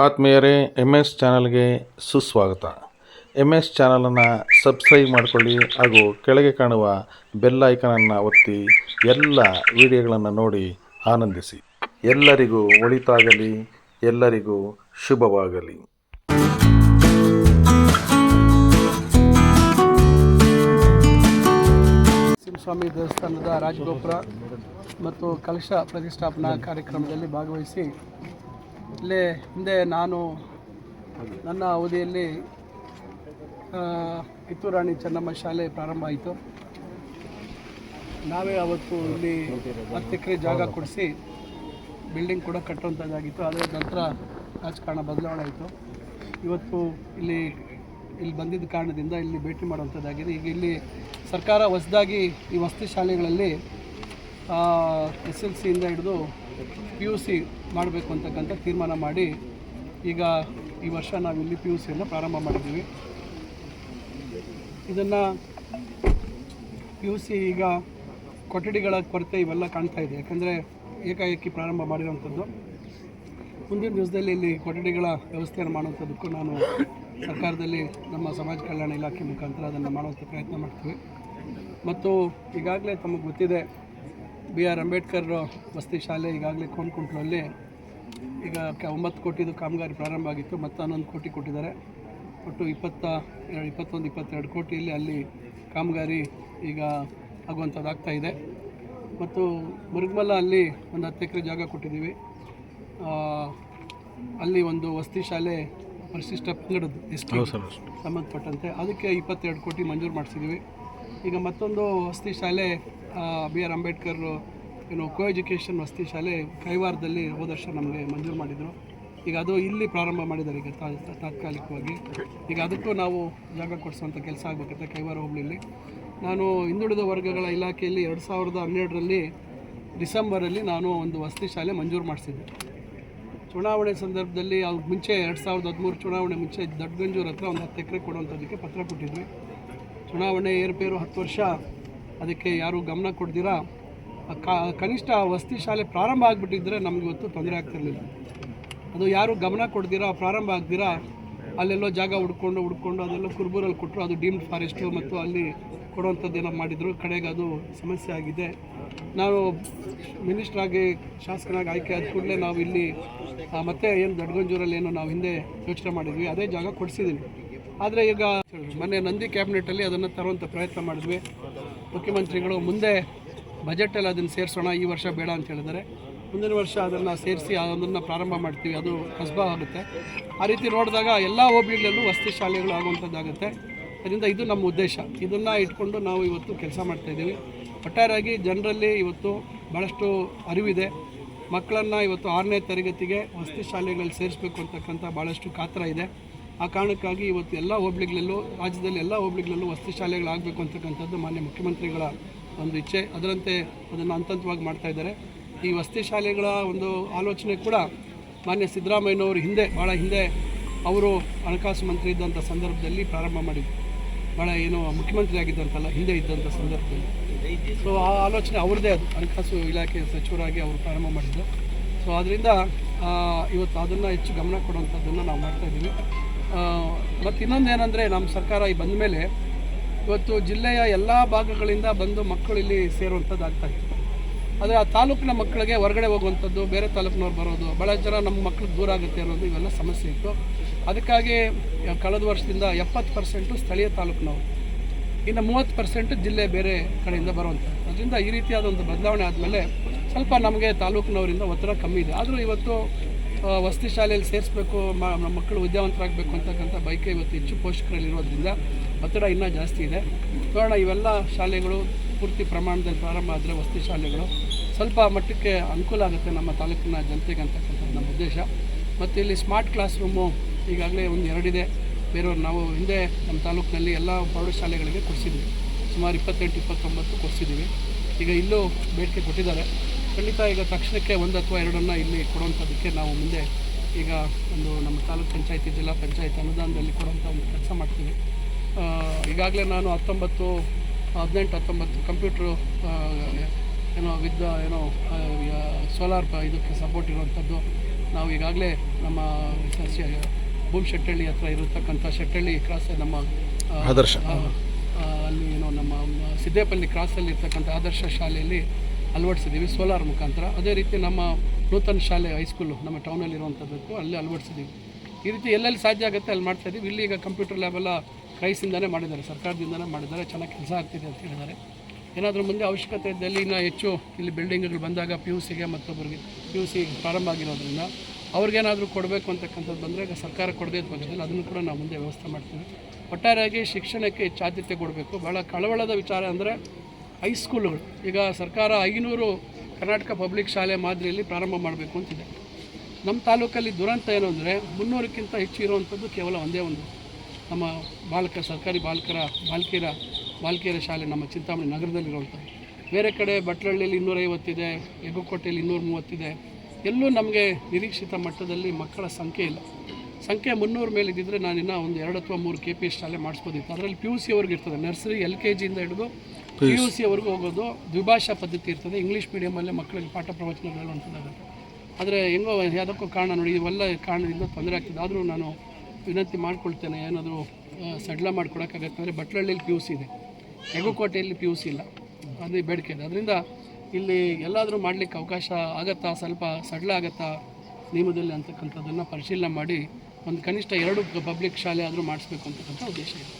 ಆತ್ಮೀಯರೇ, M S ಚಾನಲ್ಗೆ ಸುಸ್ವಾಗತ. ಎಮ್ ಎಸ್ ಚಾನಲನ್ನು ಸಬ್ಸ್ಕ್ರೈಬ್ ಮಾಡಿಕೊಳ್ಳಿ ಹಾಗೂ ಕೆಳಗೆ ಕಾಣುವ ಬೆಲ್ ಐಕನನ್ನು ಒತ್ತಿ ಎಲ್ಲ ವಿಡಿಯೋಗಳನ್ನು ನೋಡಿ ಆನಂದಿಸಿ. ಎಲ್ಲರಿಗೂ ಒಳಿತಾಗಲಿ, ಎಲ್ಲರಿಗೂ ಶುಭವಾಗಲಿ. ಸ್ವಾಮಿ ದೇವಸ್ಥಾನದ ರಾಜಗೋಪುರ ಮತ್ತು ಕಲಶ ಪ್ರತಿಷ್ಠಾಪನಾ ಕಾರ್ಯಕ್ರಮದಲ್ಲಿ ಭಾಗವಹಿಸಿ ಇಲ್ಲೇ ಹಿಂದೆ ನನ್ನ ಅವಧಿಯಲ್ಲಿ ಕಿತ್ತೂರು ರಾಣಿ ಚೆನ್ನಮ್ಮ ಶಾಲೆ ಪ್ರಾರಂಭ ಆಯಿತು. ನಾವೇ ಅವತ್ತು ಇಲ್ಲಿ 10 ಎಕರೆ ಜಾಗ ಕೊಡಿಸಿ ಬಿಲ್ಡಿಂಗ್ ಕೂಡ ಕಟ್ಟುವಂಥದ್ದಾಗಿತ್ತು. ಅದರ ನಂತರ ರಾಜಕಾರಣ ಬದಲಾವಣೆ ಆಯಿತು. ಇವತ್ತು ಇಲ್ಲಿ ಬಂದಿದ್ದ ಕಾರಣದಿಂದ ಇಲ್ಲಿ ಭೇಟಿ ಮಾಡುವಂಥದ್ದಾಗಿದೆ. ಈಗ ಇಲ್ಲಿ ಸರ್ಕಾರ ಹೊಸದಾಗಿ ಈ ವಸತಿ ಶಾಲೆಗಳಲ್ಲಿ SLCಯಿಂದ ಹಿಡಿದು PUC ಮಾಡಬೇಕು ಅಂತಕ್ಕಂಥ ತೀರ್ಮಾನ ಮಾಡಿ ಈಗ ಈ ವರ್ಷ ನಾವಿಲ್ಲಿ PUCಯನ್ನು ಪ್ರಾರಂಭ ಮಾಡಿದ್ದೀವಿ. ಇದನ್ನು PUC ಈಗ ಕೊಠಡಿಗಳ ಕೊರತೆ ಇವೆಲ್ಲ ಕಾಣ್ತಾ ಇದೆ. ಯಾಕಂದರೆ ಏಕಾಏಕಿ ಪ್ರಾರಂಭ ಮಾಡಿರೋವಂಥದ್ದು. ಮುಂದಿನ ದಿವಸದಲ್ಲಿ ಇಲ್ಲಿ ಕೊಠಡಿಗಳ ವ್ಯವಸ್ಥೆಯನ್ನು ಮಾಡುವಂಥದ್ದಕ್ಕೂ ನಾನು ಸರ್ಕಾರದಲ್ಲಿ ನಮ್ಮ ಸಮಾಜ ಕಲ್ಯಾಣ ಇಲಾಖೆ ಮುಖಾಂತರ ಅದನ್ನು ಮಾಡುವಂಥ ಪ್ರಯತ್ನ ಮಾಡ್ತೀವಿ. ಮತ್ತು ಈಗಾಗಲೇ ತಮಗೆ ಗೊತ್ತಿದೆ, BR ಅಂಬೇಡ್ಕರ್ ವಸತಿ ಶಾಲೆ ಈಗಾಗಲೇ ಕೋಣಕುಂಟ್ಲಲ್ಲಿ ಈಗ 9 ಕೋಟಿದು ಕಾಮಗಾರಿ ಪ್ರಾರಂಭ ಆಗಿತ್ತು. ಮತ್ತು 11 ಕೋಟಿ ಕೊಟ್ಟಿದ್ದಾರೆ. ಒಟ್ಟು 21-22 ಕೋಟಿಯಲ್ಲಿ ಅಲ್ಲಿ ಕಾಮಗಾರಿ ಈಗ ಆಗುವಂಥದ್ದಾಗ್ತಾ ಇದೆ. ಮತ್ತು ಮುರುಗಮಲ್ಲ ಅಲ್ಲಿ ಒಂದು 10 ಎಕರೆ ಜಾಗ ಕೊಟ್ಟಿದ್ದೀವಿ. ಅಲ್ಲಿ ಒಂದು ವಸತಿ ಶಾಲೆ ಪರಿಶಿಷ್ಟ ಪಂಗಡದ್ದು ಎಷ್ಟು ಸಂಬಂಧಪಟ್ಟಂತೆ ಅದಕ್ಕೆ 22 ಕೋಟಿ ಮಂಜೂರು ಮಾಡಿಸಿದ್ದೀವಿ. ಈಗ ಮತ್ತೊಂದು ವಸತಿ ಶಾಲೆ BR ಅಂಬೇಡ್ಕರ್ ಕೋ ಎಜುಕೇಷನ್ ವಸತಿ ಶಾಲೆ ಕೈವಾರದಲ್ಲಿ ಹೋದ ವರ್ಷ ನಮಗೆ ಮಂಜೂರು ಮಾಡಿದರು. ಈಗ ಅದು ಇಲ್ಲಿ ಪ್ರಾರಂಭ ಮಾಡಿದ್ದಾರೆ ಈಗ ತಾತ್ಕಾಲಿಕವಾಗಿ. ಈಗ ಅದಕ್ಕೂ ನಾವು ಜಾಗ ಕೊಡಿಸುವಂಥ ಕೆಲಸ ಆಗಬೇಕಂತೆ ಕೈವಾರ ಹೋಬಳಿಯಲ್ಲಿ. ನಾನು ಹಿಂದುಳಿದ ವರ್ಗಗಳ ಇಲಾಖೆಯಲ್ಲಿ 2012ರಲ್ಲಿ ಡಿಸೆಂಬರಲ್ಲಿ ನಾನು ಒಂದು ವಸತಿ ಶಾಲೆ ಮಂಜೂರು ಮಾಡಿಸಿದ್ದೆ. ಚುನಾವಣೆ ಸಂದರ್ಭದಲ್ಲಿ ಅವ್ರು ಮುಂಚೆ 2013 ಚುನಾವಣೆ ಮುಂಚೆ ದೊಡ್ಡಗಂಜೂರು ಹತ್ರ ಒಂದು 10 ಎಕರೆ ಕೊಡುವಂಥದ್ದಕ್ಕೆ ಪತ್ರ ಕೊಟ್ಟಿದ್ವಿ. ಚುನಾವಣೆ ಏರುಪೇರು 10 ವರ್ಷ ಅದಕ್ಕೆ ಯಾರೂ ಗಮನ ಕೊಡ್ದಿರಾ ಕನಿಷ್ಠ ವಸತಿ ಶಾಲೆ ಪ್ರಾರಂಭ ಆಗಿಬಿಟ್ಟಿದ್ರೆ ನಮಗೆ ಇವತ್ತು ತೊಂದರೆ ಆಗ್ತಿರಲಿಲ್ಲ. ಅದು ಯಾರು ಗಮನ ಕೊಡ್ದಿರಾ ಪ್ರಾರಂಭ ಆಗ್ದಿರಾ ಅಲ್ಲೆಲ್ಲೋ ಜಾಗ ಹುಡ್ಕೊಂಡು ಅದೆಲ್ಲ ಕುರುಬೂರಲ್ಲಿ ಕೊಟ್ಟರು. ಅದು ಡೀಮ್ಡ್ ಫಾರೆಸ್ಟು ಮತ್ತು ಅಲ್ಲಿ ಕೊಡುವಂಥದ್ದೇನೋ ಮಾಡಿದರು. ಕಡೆಗೆ ಅದು ಸಮಸ್ಯೆ ಆಗಿದೆ. ನಾವು ಮಿನಿಸ್ಟ್ರಾಗಿ ಶಾಸಕನಾಗಿ ಆಯ್ಕೆ ಆದ ಕೂಡಲೇ ನಾವು ಇಲ್ಲಿ ಮತ್ತೆ ಏನು ದೊಡ್ಡಗಂಜೂರಲ್ಲಿ ಏನು ನಾವು ಹಿಂದೆ ಯೋಚನೆ ಮಾಡಿದ್ವಿ ಅದೇ ಜಾಗ ಕೊಡಿಸಿದ್ದೀವಿ. ಆದರೆ ಈಗ ಮೊನ್ನೆ ನಂದಿ ಕ್ಯಾಬಿನೆಟಲ್ಲಿ ಅದನ್ನು ತರುವಂಥ ಪ್ರಯತ್ನ ಮಾಡಿದ್ವಿ. ಮುಖ್ಯಮಂತ್ರಿಗಳು ಮುಂದೆ ಬಜೆಟಲ್ಲಿ ಅದನ್ನು ಸೇರಿಸೋಣ, ಈ ವರ್ಷ ಬೇಡ ಅಂತ ಹೇಳಿದರೆ ಮುಂದಿನ ವರ್ಷ ಅದನ್ನು ಸೇರಿಸಿ ಅದನ್ನು ಪ್ರಾರಂಭ ಮಾಡ್ತೀವಿ. ಅದು ಕಸಬಾ ಆಗುತ್ತೆ. ಆ ರೀತಿ ನೋಡಿದಾಗ ಎಲ್ಲ ಹೋಬಳಿಗಳಲ್ಲೂ ವಸತಿ ಶಾಲೆಗಳು ಆಗುವಂಥದ್ದಾಗುತ್ತೆ. ಅದರಿಂದ ಇದು ನಮ್ಮ ಉದ್ದೇಶ. ಇದನ್ನು ಇಟ್ಕೊಂಡು ನಾವು ಇವತ್ತು ಕೆಲಸ ಮಾಡ್ತಾಯಿದ್ದೀವಿ. ಒಟ್ಟಾರೆಯಾಗಿ ಜನರಲ್ಲಿ ಇವತ್ತು ಭಾಳಷ್ಟು ಅರಿವಿದೆ. ಮಕ್ಕಳನ್ನು ಇವತ್ತು 6ನೇ ತರಗತಿಗೆ ವಸತಿ ಶಾಲೆಗಳಲ್ಲಿ ಸೇರಿಸಬೇಕು ಅಂತಕ್ಕಂಥ ಭಾಳಷ್ಟು ಕಾತರ ಇದೆ. ಆ ಕಾರಣಕ್ಕಾಗಿ ಇವತ್ತು ಎಲ್ಲ ಹೋಬಳಿಗಳಲ್ಲೂ ರಾಜ್ಯದಲ್ಲಿ ಎಲ್ಲ ಹೋಬಳಿಗಳಲ್ಲೂ ವಸತಿ ಶಾಲೆಗಳಾಗಬೇಕು ಅಂತಕ್ಕಂಥದ್ದು ಮಾನ್ಯ ಮುಖ್ಯಮಂತ್ರಿಗಳ ಒಂದು ಇಚ್ಛೆ. ಅದರಂತೆ ಅದನ್ನು ಹಂತವಾಗಿ ಮಾಡ್ತಾಯಿದ್ದಾರೆ. ಈ ವಸತಿ ಶಾಲೆಗಳ ಒಂದು ಆಲೋಚನೆ ಕೂಡ ಮಾನ್ಯ ಸಿದ್ದರಾಮಯ್ಯನವರು ಭಾಳ ಹಿಂದೆ ಅವರು ಹಣಕಾಸು ಮಂತ್ರಿ ಇದ್ದಂಥ ಸಂದರ್ಭದಲ್ಲಿ ಪ್ರಾರಂಭ ಮಾಡಿದ್ರು. ಭಾಳ ಮುಖ್ಯಮಂತ್ರಿ ಆಗಿದ್ದಂತಲ್ಲ, ಹಿಂದೆ ಇದ್ದಂಥ ಸಂದರ್ಭದಲ್ಲಿ. ಸೊ ಆ ಆಲೋಚನೆ ಅವ್ರದ್ದೇ, ಅದು ಹಣಕಾಸು ಇಲಾಖೆ ಸಚಿವರಾಗಿ ಅವರು ಪ್ರಾರಂಭ ಮಾಡಿದ್ರು. ಸೊ ಅದರಿಂದ ಇವತ್ತು ಅದನ್ನು ಹೆಚ್ಚು ಗಮನ ಕೊಡುವಂಥದ್ದನ್ನು ನಾವು ಮಾಡ್ತಾಯಿದ್ದೀವಿ. ಮತ್ತು ಇನ್ನೊಂದು ಏನಂದರೆ, ನಮ್ಮ ಸರ್ಕಾರ ಬಂದ ಮೇಲೆ ಇವತ್ತು ಜಿಲ್ಲೆಯ ಎಲ್ಲ ಭಾಗಗಳಿಂದ ಬಂದು ಮಕ್ಕಳು ಇಲ್ಲಿ ಸೇರುವಂಥದ್ದು ಆಗ್ತಾಯಿತ್ತು. ಆದರೆ ಆ ತಾಲೂಕಿನ ಮಕ್ಕಳಿಗೆ ಹೊರಗಡೆ ಹೋಗುವಂಥದ್ದು, ಬೇರೆ ತಾಲೂಕಿನವ್ರು ಬರೋದು, ಭಾಳ ಜನ ನಮ್ಮ ಮಕ್ಕಳಿಗೆ ದೂರ ಆಗುತ್ತೆ ಅನ್ನೋದು ಇವೆಲ್ಲ ಸಮಸ್ಯೆ ಇತ್ತು. ಅದಕ್ಕಾಗಿ ಕಳೆದ ವರ್ಷದಿಂದ 70% ಸ್ಥಳೀಯ ತಾಲೂಕಿನವರು, ಇನ್ನು 30% ಜಿಲ್ಲೆ ಬೇರೆ ಕಡೆಯಿಂದ ಬರುವಂಥದ್ದು. ಅದರಿಂದ ಈ ರೀತಿಯಾದ ಒಂದು ಬದಲಾವಣೆ ಆದಮೇಲೆ ಸ್ವಲ್ಪ ನಮಗೆ ತಾಲೂಕಿನವರಿಂದ ಒತ್ತಡ ಕಮ್ಮಿ ಇದೆ. ಆದರೂ ಇವತ್ತು ವಸತಿ ಶಾಲೆಯಲ್ಲಿ ಸೇರಿಸಬೇಕು, ನಮ್ಮ ಮಕ್ಕಳು ವಿದ್ಯಾವಂತರಾಗಬೇಕು ಅಂತಕ್ಕಂಥ ಬಯಕೆ ಇವತ್ತು ಹೆಚ್ಚು ಪೋಷಕರಲ್ಲಿರೋದ್ರಿಂದ ಒತ್ತಡ ಇನ್ನೂ ಜಾಸ್ತಿ ಇದೆ. ನೋಡೋಣ, ಇವೆಲ್ಲ ಶಾಲೆಗಳು ಪೂರ್ತಿ ಪ್ರಮಾಣದಲ್ಲಿ ಪ್ರಾರಂಭ ಆದರೆ ವಸತಿ ಶಾಲೆಗಳು ಸ್ವಲ್ಪ ಮಟ್ಟಕ್ಕೆ ಅನುಕೂಲ ಆಗುತ್ತೆ ನಮ್ಮ ತಾಲೂಕಿನ ಜನತೆಗೆ ಅಂತಕ್ಕಂಥದ್ದು ನಮ್ಮ ಉದ್ದೇಶ. ಮತ್ತು ಇಲ್ಲಿ ಸ್ಮಾರ್ಟ್ ಕ್ಲಾಸ್ ರೂಮು ಈಗಾಗಲೇ ಒಂದು 2 ಇದೆ. ಬೇರೆಯವ್ರು ನಾವು ಹಿಂದೆ ನಮ್ಮ ತಾಲೂಕಿನಲ್ಲಿ ಎಲ್ಲ ಪ್ರೌಢಶಾಲೆಗಳಿಗೆ ಕೊಡಿಸಿದ್ವಿ. ಸುಮಾರು 28-29 ಕೊಡಿಸಿದ್ದೀವಿ. ಈಗ ಇಲ್ಲೂ ಬೇಡಿಕೆ ಕೊಟ್ಟಿದ್ದಾರೆ. ಖಂಡಿತ ಈಗ ತಕ್ಷಣಕ್ಕೆ 1 ಅಥವಾ 2 ಇಲ್ಲಿ ಕೊಡುವಂಥದ್ದಕ್ಕೆ ನಾವು ಮುಂದೆ ಈಗ ಒಂದು ನಮ್ಮ ತಾಲೂಕು ಪಂಚಾಯತಿ, ಜಿಲ್ಲಾ ಪಂಚಾಯತ್ ಅನುದಾನದಲ್ಲಿ ಕೊಡುವಂಥ ಒಂದು ಕೆಲಸ ಮಾಡ್ತೀವಿ. ಈಗಾಗಲೇ ನಾನು 18-19 ಕಂಪ್ಯೂಟ್ರು ಸೋಲಾರ್ ಇದಕ್ಕೆ ಸಪೋರ್ಟ್ ಇರುವಂಥದ್ದು, ನಾವು ಈಗಾಗಲೇ ನಮ್ಮ ಭೂಮಶೆಟ್ಟಹಳ್ಳಿ ಹತ್ರ ಇರತಕ್ಕಂಥ ಶೆಟ್ಟಹಳ್ಳಿ ಕ್ರಾಸ್ ನಮ್ಮ ಆದರ್ಶ ಅಲ್ಲಿ ಏನೋ ನಮ್ಮ ಸಿದ್ದೇಪಲ್ಲಿ ಕ್ರಾಸಲ್ಲಿ ಇರ್ತಕ್ಕಂಥ ಆದರ್ಶ ಶಾಲೆಯಲ್ಲಿ ಅಳವಡಿಸಿದ್ದೀವಿ ಸೋಲಾರ್ ಮುಖಾಂತರ. ಅದೇ ರೀತಿ ನಮ್ಮ ನೂತನ ಶಾಲೆ ಹೈಸ್ಕೂಲು ನಮ್ಮ ಟೌನಲ್ಲಿರುವಂಥದ್ದಕ್ಕೂ ಅಲ್ಲಿ ಅಳವಡಿಸಿದ್ದೀವಿ. ಈ ರೀತಿ ಎಲ್ಲೆಲ್ಲಿ ಸಾಧ್ಯ ಆಗುತ್ತೆ ಅಲ್ಲಿ ಮಾಡ್ತಾಯಿದ್ದೀವಿ. ಇಲ್ಲಿ ಈಗ ಕಂಪ್ಯೂಟರ್ ಲ್ಯಾಬೆಲ್ಲ ಕ್ರೈಸಿಂದನೇ ಮಾಡಿದ್ದಾರೆ, ಸರ್ಕಾರದಿಂದನೇ ಮಾಡಿದ್ದಾರೆ, ಚೆನ್ನಾಗಿ ಕೆಲಸ ಆಗ್ತಿದೆ ಅಂತ ಹೇಳಿದ್ದಾರೆ. ಏನಾದರೂ ಮುಂದೆ ಅವಶ್ಯಕತೆ ಇದ್ದಲ್ಲಿ ಇನ್ನೂ ಹೆಚ್ಚು ಇಲ್ಲಿ ಬಿಲ್ಡಿಂಗ್ಗಳು ಬಂದಾಗ PUCಗೆ ಮತ್ತೊಬ್ಬರಿಗೆ PUC ಪ್ರಾರಂಭ ಆಗಿರೋದ್ರಿಂದ ಅವ್ರಿಗೇನಾದರೂ ಕೊಡಬೇಕು ಅಂತಕ್ಕಂಥದ್ದು ಬಂದರೆ ಈಗ ಸರ್ಕಾರ ಕೊಡದೇ ಇದ್ದ ಪಕ್ಷದಲ್ಲಿ ಅದನ್ನು ಕೂಡ ನಾವು ಮುಂದೆ ವ್ಯವಸ್ಥೆ ಮಾಡ್ತೀವಿ. ಒಟ್ಟಾರೆಯಾಗಿ ಶಿಕ್ಷಣಕ್ಕೆ ಹೆಚ್ಚು ಆದ್ಯತೆ ಕೊಡಬೇಕು. ಭಾಳ ಕಳವಳದ ವಿಚಾರ ಅಂದರೆ ಹೈಸ್ಕೂಲುಗಳು ಈಗ ಸರ್ಕಾರ 500 ಕರ್ನಾಟಕ ಪಬ್ಲಿಕ್ ಶಾಲೆ ಮಾದರಿಯಲ್ಲಿ ಪ್ರಾರಂಭ ಮಾಡಬೇಕು ಅಂತಿದೆ. ನಮ್ಮ ತಾಲೂಕಲ್ಲಿ ದುರಂತ ಏನು ಅಂದರೆ 300ಕ್ಕಿಂತ ಹೆಚ್ಚು ಇರುವಂಥದ್ದು ಕೇವಲ ಒಂದೇ ಒಂದು ನಮ್ಮ ಸರ್ಕಾರಿ ಬಾಲಕಿಯರ ಶಾಲೆ ನಮ್ಮ ಚಿಂತಾಮಣಿ ನಗರದಲ್ಲಿರುವಂಥದ್ದು. ಬೇರೆ ಕಡೆ ಬಟ್ಲಹಳ್ಳಿಯಲ್ಲಿ 250 ಇದೆ, ಹೆಗ್ಗೋಕೋಟೆಯಲ್ಲಿ 230 ಇದೆ. ಎಲ್ಲೂ ನಮಗೆ ನಿರೀಕ್ಷಿತ ಮಟ್ಟದಲ್ಲಿ ಮಕ್ಕಳ ಸಂಖ್ಯೆ ಇಲ್ಲ. ಸಂಖ್ಯೆ 300 ಮೇಲೆ ಇದ್ದಿದ್ದರೆ ನಾನಿನ್ನು ಒಂದು 2 ಅಥವಾ 3 KPS ಶಾಲೆ ಮಾಡಿಸ್ಬೋದಿತ್ತು. ಅದರಲ್ಲಿ PUC ಅವ್ರಿಗೆ ಇರ್ತದೆ, ನರ್ಸರಿ LKGಯಿಂದ ಹಿಡಿದು PUC ಅವ್ರಿಗೂ ಹೋಗೋದು, ದ್ವಿಭಾಷಾ ಪದ್ಧತಿ ಇರ್ತದೆ, ಇಂಗ್ಲೀಷ್ ಮೀಡಿಯಮಲ್ಲೇ ಮಕ್ಕಳಿಗೆ ಪಾಠ ಪ್ರವಚನ ಹೇಳುವಂಥದ್ದಾಗುತ್ತೆ. ಆದರೆ ಹೆಂಗೋ ಯಾವುದಕ್ಕೂ ಕಾರಣ ನೋಡಿ, ಇವೆಲ್ಲ ಕಾರಣದಿಂದ ತೊಂದರೆ ಆಗ್ತಿದೆ. ಆದರೂ ನಾನು ವಿನಂತಿ ಮಾಡ್ಕೊಳ್ತೇನೆ, ಏನಾದರೂ ಸಡ್ಲ ಮಾಡಿಕೊಡೋಕ್ಕಾಗತ್ತೆ ಅಂದರೆ ಬಟ್ಲಹಳ್ಳಿಯಲ್ಲಿ PUC ಇದೆ, ಹೆಗ್ಗೋಕೋಟೆಯಲ್ಲಿ PUC ಇಲ್ಲ, ಅದು ಬೇಡಿಕೆ ಇದೆ. ಅದರಿಂದ ಇಲ್ಲಿ ಎಲ್ಲಾದರೂ ಮಾಡಲಿಕ್ಕೆ ಅವಕಾಶ ಆಗತ್ತಾ, ಸ್ವಲ್ಪ ಸಡ್ಲ ಆಗತ್ತಾ ನಿಯಮದಲ್ಲಿ ಅಂತಕ್ಕಂಥದ್ದನ್ನು ಪರಿಶೀಲನೆ ಮಾಡಿ ಒಂದು ಕನಿಷ್ಠ 2 ಪಬ್ಲಿಕ್ ಶಾಲೆ ಆದರೂ ಮಾಡಿಸ್ಬೇಕು ಅಂತಕ್ಕಂಥ ಉದ್ದೇಶ ಇದೆ.